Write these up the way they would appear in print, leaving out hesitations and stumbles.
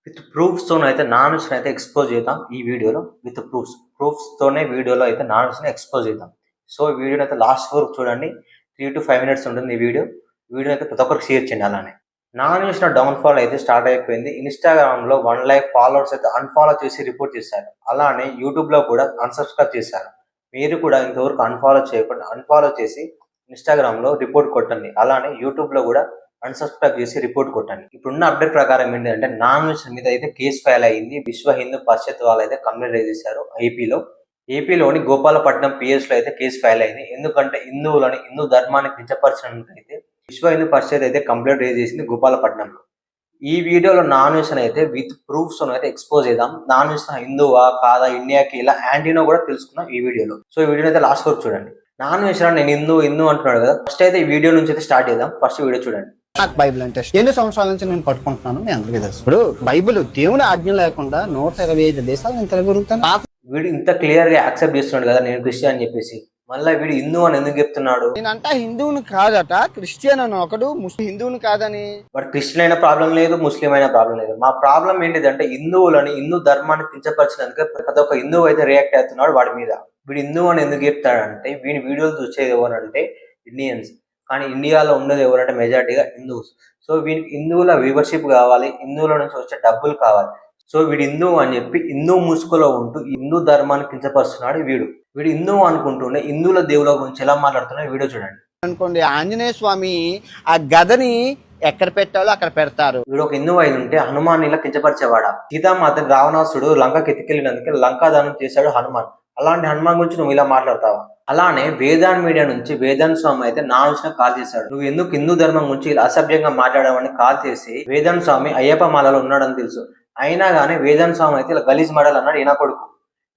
With ప్రూఫ్స్‌తోనైతే non వెజ్‌నైతే expose చేద్దాం ఈ వీడియోలో. విత్ ప్రూఫ్స్‌తోనే వీడియోలో అయితే నాన్ వెజ్‌ని ఎక్స్‌పోజ్ చేద్దాం. సో, ఈ వీడియోనైతే లాస్ట్ వరకు చూడండి. 3-5 మినిట్స్ ఉంటుంది ఈ వీడియో. వీడియో అయితే ప్రతి ఒక్కరికి షేర్ చేయండి అలానే. నాన్ వెజ్ డౌన్‌ఫాల్ అయితే స్టార్ట్ అయిపోయింది. ఇన్‌స్టాగ్రామ్‌లో 1,00,000 ఫాలోవర్స్ అయితే అన్‌ఫాలో చేసి రిపోర్ట్ చేశారు. అలానే యూట్యూబ్‌లో కూడా అన్‌సబ్‌స్క్రైబ్ చేశారు. మీరు కూడా ఇంతవరకు అన్‌ఫాలో చేయకుండా అన్‌ఫాలో చేసి ఇన్‌స్టాగ్రామ్‌లో రిపోర్ట్ కొట్టండి. అలానే యూట్యూబ్‌లో కూడా అన్‌సబ్‌స్క్రైబ్ చేసి రిపోర్ట్ కొట్టండి. ఇప్పుడున్న అప్డేట్ ప్రకారం ఏంటంటే నాన్ వెజ్ మీద అయితే కేస్ ఫైల్ అయింది. విశ్వ హిందూ పరిషత్ వాళ్ళైతే కంప్లైంట్ రైజ్ చేశారు ఏపీలో. ఏపీలోని గోపాలపట్నం పిఎస్‌లో అయితే కేసు ఫైల్ అయింది. ఎందుకంటే హిందూ ధర్మాన్ని కించపరిచినందుకైతే విశ్వ హిందూ పరిషత్ అయితే కంప్లైంట్ రైజ్ చేసింది గోపాలపట్నంలో. ఈ వీడియోలో నాన్ వెజ్ అయితే విత్ ప్రూఫ్స్ అయితే ఎక్స్పోజ్ చేద్దాం. నాన్ వెజ్ హిందువా కాదా, ఇండియాకి ఇలా యాంటీనో కూడా తెలుసుకుందాం ఈ వీడియోలో. సో ఈ వీడియో అయితే లాస్ట్ వరకు చూడండి. నాన్ వెజ్ నేను హిందూ అంటున్నాడు కదా. ఫస్ట్ అయితే ఈ వీడియో నుంచి అయితే స్టార్ట్ చేద్దాం. ఫస్ట్ వీడియో చూడండి. నాకు బైబిల్ అంటే ఎన్ని సంవత్సరాల నుంచి నేను పట్టుకుంటున్నాను మీ అందరికీ తెలుసు. ఇప్పుడు బైబిల్ దేవుని ఆజ్ఞ లేకుండా 125 దేశాలు నేను తిరగలుగుతాను. వీడు ఇంత క్లియర్ గా యాక్సెప్ట్ చేస్తున్నాడు కదా నేను క్రిస్టియన్ అని చెప్పేసి, మళ్ళీ వీడు హిందూ అని ఎందుకు చెప్తున్నాడు? నేనంట హిందువుని కాదట క్రిస్టియన్ అని ఒకడు, ముస్లిం హిందువుని కాదని. బట్ క్రిస్టియన్ అయినా ప్రాబ్లం లేదు, ముస్లిం అయినా ప్రాబ్లం లేదు. మా ప్రాబ్లం ఏంటిదంటే హిందూ ధర్మాన్ని కించపరిచినందుకే ప్రతి ఒక్క హిందువు అయితే రియాక్ట్ అవుతున్నాడు వాడి మీద. వీడు హిందూ అని ఎందుకు చెప్తాడంటే వీడి వీడియోలు చూసేది ఎవరంటే ఇండియన్స్, కానీ ఇండియాలో ఉన్నది ఎవరంటే మెజారిటీగా హిందూస్. సో వీడికి హిందువుల వ్యూవర్షిప్ కావాలి, హిందువుల నుంచి వచ్చే డబ్బులు కావాలి. సో వీడు హిందూ అని చెప్పి హిందూ ముసుగులో ఉంటూ హిందూ ధర్మాన్ని కించపరుస్తున్నాడు వీడు హిందూ అనుకుంటూనే హిందువుల దేవుల గురించి ఎలా మాట్లాడుతున్నాడు వీడియో చూడండి. అనుకోండి ఆంజనేయ స్వామి ఆ గదని ఎక్కడ పెట్టాలో అక్కడ పెడతారు. వీడు ఒక హిందూ అయి ఉంటే హనుమాన్ ఇలా కించపరిచేవాడా? సీతామాత రావణాసుడు లంకకి ఎత్తుకెళ్ళినందుకే లంకాదానం చేశాడు హనుమాన్. అలాంటి హనుమాన్ గురించి నువ్వు ఇలా మాట్లాడతావా? అలానే వేదాంత్ మీడియా నుంచి వేదాంత్ స్వామి అయితే నా నుంచి కాల్ చేశాడు. నువ్వు ఎందుకు హిందూ ధర్మం గురించి ఇలా అసభ్యంగా మాట్లాడమని కాల్ చేసి, వేదాంత్ స్వామి అయ్యప్ప మాలలో ఉన్నాడని తెలుసు, అయినా గానీ వేదాంత్ స్వామి అయితే ఇలా గలీజ్ మాటలు అన్నాడు. ఈయన కొడుకు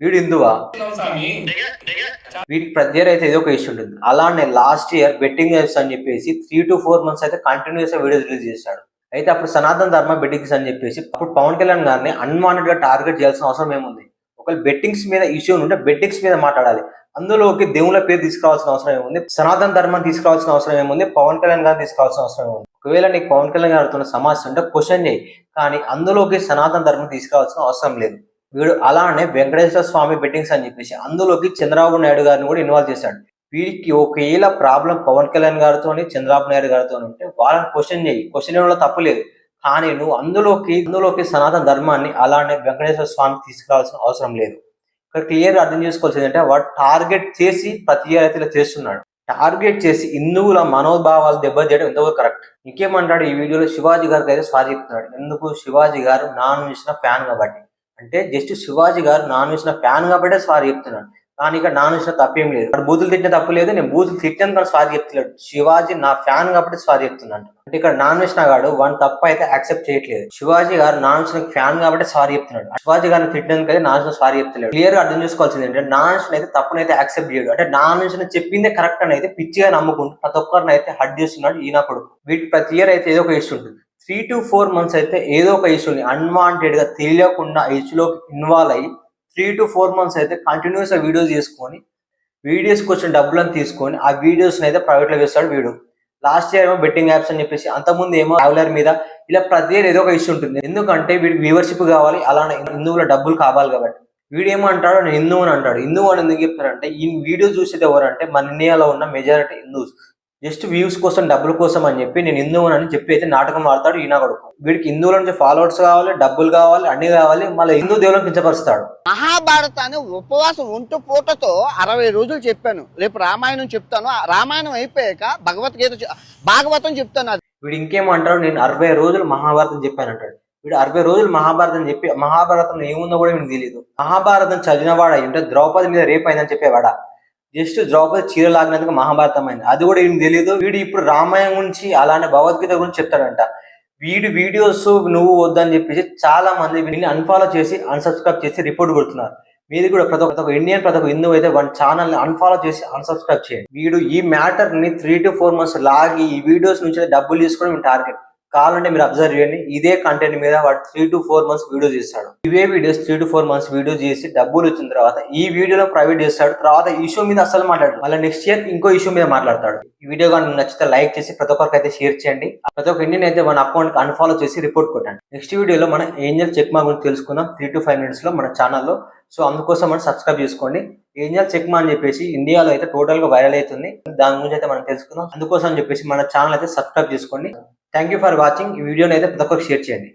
వీడు హిందువా? వీడికి ప్రతి ఇయర్ అయితే ఏదో ఒక ఇష్యూ ఉంటుంది. అలానే లాస్ట్ ఇయర్ బెట్టింగ్ యాప్స్ అని చెప్పేసి 3 to 4 months అయితే కంటిన్యూస్ గా వీడియోస్ రిలీజ్ చేశాడు. అయితే అప్పుడు సనాతన ధర్మ బెట్టింగ్స్ అని చెప్పేసి అప్పుడు పవన్ కళ్యాణ్ గారిని అన్వాంటెడ్ గా టార్గెట్ చేయాల్సిన అవసరం ఏముంది? ఒకవేళ బెట్టింగ్స్ మీద ఇష్యూ ఉంటే బెట్టింగ్స్ మీద మాట్లాడాలి. అందులోకి దేవుళ్ళ పేరు తీసుకురావాల్సిన అవసరం ఏముంది? సనాతన ధర్మాన్ని తీసుకురావాల్సిన అవసరం ఏముంది? పవన్ కళ్యాణ్ గారిని తీసుకురావాల్సిన అవసరం ఏముంది? ఒకవేళ నీకు పవన్ కళ్యాణ్ గారితో సమస్య ఉంటే క్వశ్చన్ చేయి, కానీ అందులోకి సనాతన ధర్మం తీసుకురావాల్సిన అవసరం లేదు. వీడు అలానే వెంకటేశ్వర స్వామి బెట్టింగ్స్ అని చెప్పేసి అందులోకి చంద్రబాబు నాయుడు గారిని కూడా ఇన్వాల్వ్ చేశాడు. వీడికి ఒకవేళ ప్రాబ్లం పవన్ కళ్యాణ్ గారితో చంద్రబాబు నాయుడు గారితో ఉంటే వాళ్ళని క్వశ్చన్ చేయి, క్వశ్చన్ చేయడంలో తప్పు లేదు. కానీ నువ్వు అందులోకి సనాతన ధర్మాన్ని అలానే వెంకటేశ్వర స్వామి తీసుకురావాల్సిన అవసరం లేదు. ఇక్కడ క్లియర్ అర్థం చేసుకోవాల్సింది అంటే వాడు టార్గెట్ చేసి ప్రతి ఇయర్ అయితే చేస్తున్నాడు. టార్గెట్ చేసి హిందువుల మనోభావాలు దెబ్బతీయడం ఎంతవరకు కరెక్ట్? ఇంకేమంటాడు ఈ వీడియోలో? శివాజీ గారికి అయితే సారీ చెప్తున్నాడు. ఎందుకు? శివాజీ గారు నాన్ వెజ్ ఫ్యాన్ కాబట్టి. అంటే జస్ట్ శివాజీ గారు నాన్ వెజ్ ఫ్యాన్ కాబట్టి సారీ చెప్తున్నాడు. కానీ ఇక్కడ నాన్ వెజ్ తప్పేం లేదు. ఇక్కడ బూతులు తిట్టిన తప్పు లేదు, నేను బూతులు తిట్టాను కానీ సారీ చెప్తలేడు. శివాజీ నా ఫ్యాన్ కాబట్టి సారీ చెప్తున్నాడు. అంటే ఇక్కడ నాన్ వెజ్ గాడు వన్ తప్పు అయితే యాక్సెప్ట్ చేయట్లేదు. శివాజీ గారు నాన్ వెజ్ ఫ్యాన్ కాబట్టి సారీ చెప్తున్నాడు. శివాజీ గారిని తిట్టినందుకు అయితే నాన్ వెజ్ సారీ చెప్తలేడు. క్లియర్ గా అర్థం చేసుకోవాల్సింది ఏంటంటే నాన్ వెజ్ అయితే తప్పునైతే యాక్సెప్ట్ చేయడు. అంటే నాన్ వెజ్ చెప్పిందే కరెక్ట్ అని అయితే పిచ్చిగా నమ్ముకుంటూ ప్రతి ఒక్కరిని అయితే హడ్ చేస్తున్నాడు ఈయన కొడుకు. వీటికి ప్రతి ఇయర్ అయితే ఏదో ఒక ఇష్యూ ఉంటుంది. 3 to 4 months అయితే ఏదో ఒక ఇష్యూని అన్వాంటెడ్ గా తెలియకుండా ఇష్యూలోకి ఇన్వాల్వ్ అయ్యి 3 to 4 months అయితే కంటిన్యూస్ గా వీడియోస్ చేసుకొని వీడియోస్కి వచ్చిన డబ్బులను తీసుకొని ఆ వీడియోస్ అయితే ప్రైవేట్ లో వేస్తాడు వీడు. లాస్ట్ ఇయర్ ఏమో బెట్టింగ్ యాప్స్ అని చెప్పేసి, అంతకుముందు ఏమో ట్రావెలర్ మీద, ఇలా ప్రతి ఇయర్ ఏదో ఒక ఇష్యూ ఉంటుంది. ఎందుకంటే వీడికి వ్యూవర్షిప్ కావాలి, అలానే హిందువుల డబ్బులు కావాలి కాబట్టి. వీడు ఏమంటాడు? నేను హిందూ అని అంటాడు. హిందూ అని ఎందుకు చెప్తారంటే ఈ వీడియో చూసేది ఎవరంటే మన ఇండియాలో ఉన్న మెజారిటీ హిందూస్. జస్ట్ వ్యూస్ కోసం, డబ్బుల కోసం అని చెప్పి నేను హిందూ అని చెప్పి అయితే నాటకం ఆడతాడు ఈయన కొడుకు. వీడికి హిందువుల నుంచి ఫాలోవర్స్ కావాలి, డబ్బులు కావాలి, అన్ని కావాలి, మళ్ళీ హిందూ దేవులను కించపరుస్తాడు. మహాభారతాన్ని ఉపవాసం ఒంటు పూటతో 60 రోజులు చెప్పాను. రేపు రామాయణం చెప్తాను. రామాయణం అయిపోయాక భాగవతం చెప్తాను. వీడు ఇంకేమంటాడు? నేను 60 రోజులు మహాభారతం చెప్పానంటాడు. వీడు 60 రోజులు మహాభారతం చెప్పి మహాభారతంలో ఏముందో కూడా వీడికి తెలియదు. మహాభారతం చదివినవాడు అయి ఉంటే ద్రౌపది మీద రేపు అయిందని చెప్పేవాడా? జస్ట్ ద్రౌపది చీర లాగినందుకు మహాభారతం అయింది, అది కూడా వీడికి తెలియదు. వీడు ఇప్పుడు రామాయణం గురించి అలానే భగవద్గీత గురించి చెప్తాడంట. వీడి వీడియోస్ నువ్వు వద్దని చెప్పేసి చాలా మంది వీడిని అన్ఫాలో చేసి అన్సబ్స్క్రైబ్ చేసి రిపోర్ట్ కొడుతున్నారు. మీది కూడా ప్రతి ఒక్క ఇండియన్ ప్రతి ఒక్క హిందూ అయితే వన్ ఛానల్ ని అన్ఫాలో చేసి అన్సబ్స్క్రైబ్ చేయండి. వీడు ఈ మ్యాటర్ ని 3 to 4 months లాగి ఈ వీడియోస్ నుంచి డబ్బులు తీసుకొని టార్గెట్. కావాలంటే మీరు అబ్జర్వ్ చేయండి, ఇదే కంటెంట్ మీద వాడు 3 to 4 months వీడియో చేస్తాడు. ఇవే వీడియోస్ 3 to 4 months వీడియో చేసి డబ్బులు వచ్చిన తర్వాత ఈ వీడియోలో ప్రైవేట్ చేస్తాడు. తర్వాత ఈ ఇష్యూ మీద అసలు మాట్లాడు, మళ్ళీ నెక్స్ట్ ఇయర్ ఇంకో ఇష్యూ మీద మాట్లాడతాడు. ఈ వీడియో కానీ నచ్చితే లైక్ చేసి ప్రతి ఒక్కరికి అయితే షేర్ చేయండి. ప్రతి ఒక్క ఇండియన్ అయితే మన అకౌంట్ అన్ఫాలో చేసి రిపోర్ట్ కొట్టండి. నెక్స్ట్ వీడియోలో మనం ఏంజల్ చెక్ మా గురించి తెలుసుకుందాం 3 to 5 minutes లో మన ఛానల్లో. సో అందుకోసం మనం సబ్స్క్రైబ్ చేసుకోండి. ఏంజల్ చెక్ మా అని చెప్పేసి ఇండియాలో అయితే టోటల్ గా వైరల్ అవుతుంది. దాని గురించి అయితే మనం తెలుసుకుందాం. అందుకోసం అని చెప్పేసి మన ఛానల్ అయితే సబ్స్క్రైబ్ చేసుకోండి. Thank you for watching. ఈ వీడియోని అయితే ప్రతి ఒక్కరికి షేర్ చేయండి.